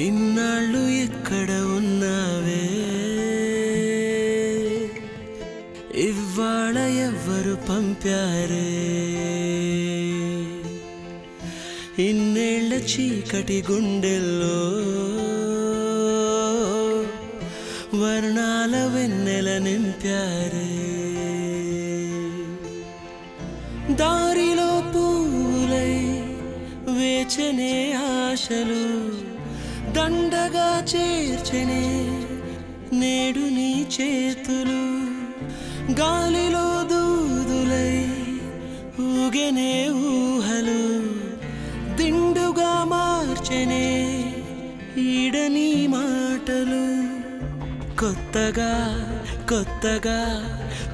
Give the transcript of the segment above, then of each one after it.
ఇన్నాళ్ళు ఎక్కడ ఉన్నావే ఇవాళ ఎవ్వరు పంపారే ఇన్నేళ్ల చీకటి గుండెల్లో వర్ణాల వెన్నెల నింపారే దారిలో పూలై వేచనే ఆశలు దండగా చేర్చనే నేడు నీ చేతులు గాలిలో దూదులై ఊగెనే ఊహలు దిండుగా మార్చనే ఈడని మాటలు కొత్తగా కొత్తగా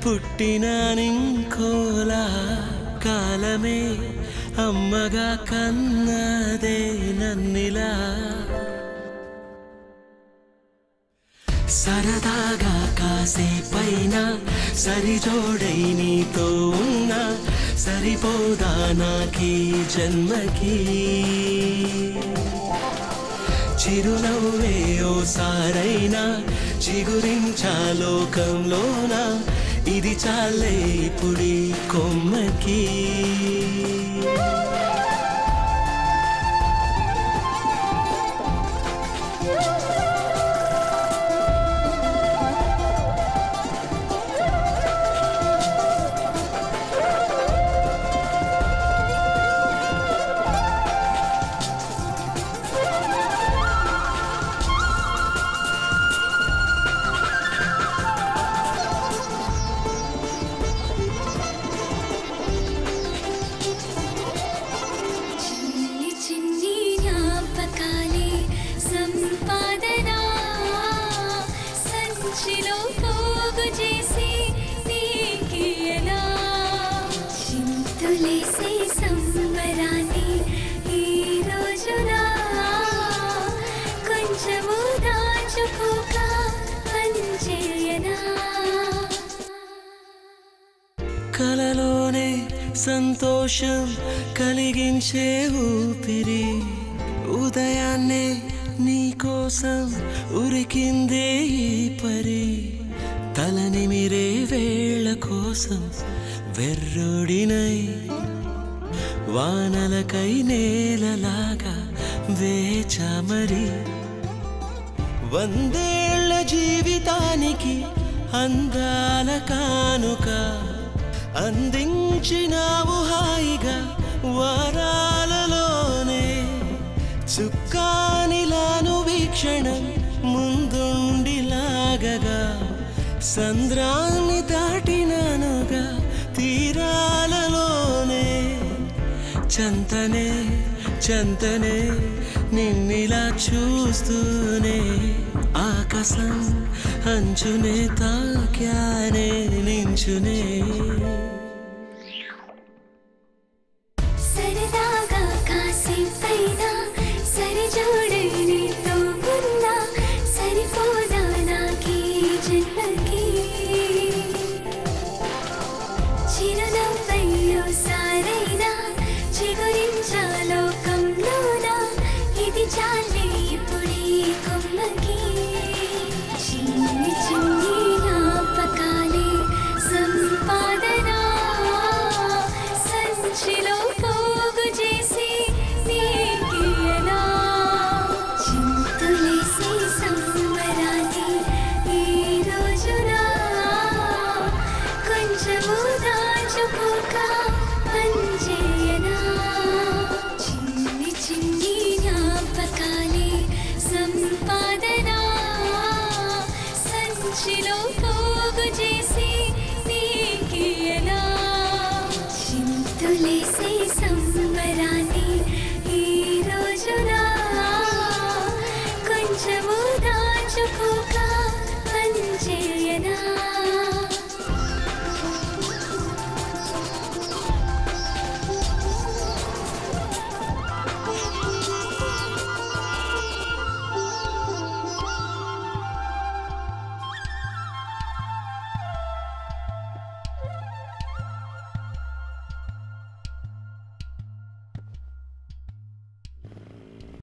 పుట్టిన నింకోలా కాలమే అమ్మగా కన్నదే నన్నిలా సరదాగా కాసేపైనా సరిజోడై నీతో ఉన్నా సరిపోదా నాకీ జన్మకి చిరునవ్వే ఓసారైనా చిగురించా లోకంలోన ఇది చాలే ఇప్పుడీ కొమ్మకి కలలోనే సంతోషం కలిగించే ఊపిరి ఉదయాన్నే నీకోసం ఉరికిందే ఈ పరి తలనిమిరే వేళ కోసం వెర్రోడినై వానలకై నేలలాగా వేచా మరి వందేళ్ల జీవితానికి అందాల కానుక అందించినావు హాయిగా వారాలలోనే చుక్కానిలాను వీక్షణం ముందుండి లాగగా సంద్రాన్ని దాటినానుగా తీరాలలోనే చంతనే చంతనే నిన్నిలా చూస్తూనే ఆకాశం అంచునే తాక్యానే నించునే సరదాగా కాసేపైనా సరిజోడై నీతో ఉన్నా సరిపోదా నాకీ జన్మకి చిరునవ్వై ఓసారైనా చిగురించా లోకంలోన ఇది చాలే ఇప్పుడీ కొమ్మకి చిన్ని చిన్ని జ్ఞాపకాలే సంపాదన సంచిలో పోగు చేసి నీకియనా చింతులేసి సంబరాన్ని ఈ రోజున కొంచెము దాచుకోక పనిచేయనా చిన్ని చిన్ని జ్ఞాపకాలే సంపాదన సంచిలో పోగు చేసి నీకియనా చింతులేసి సంబరాన్ని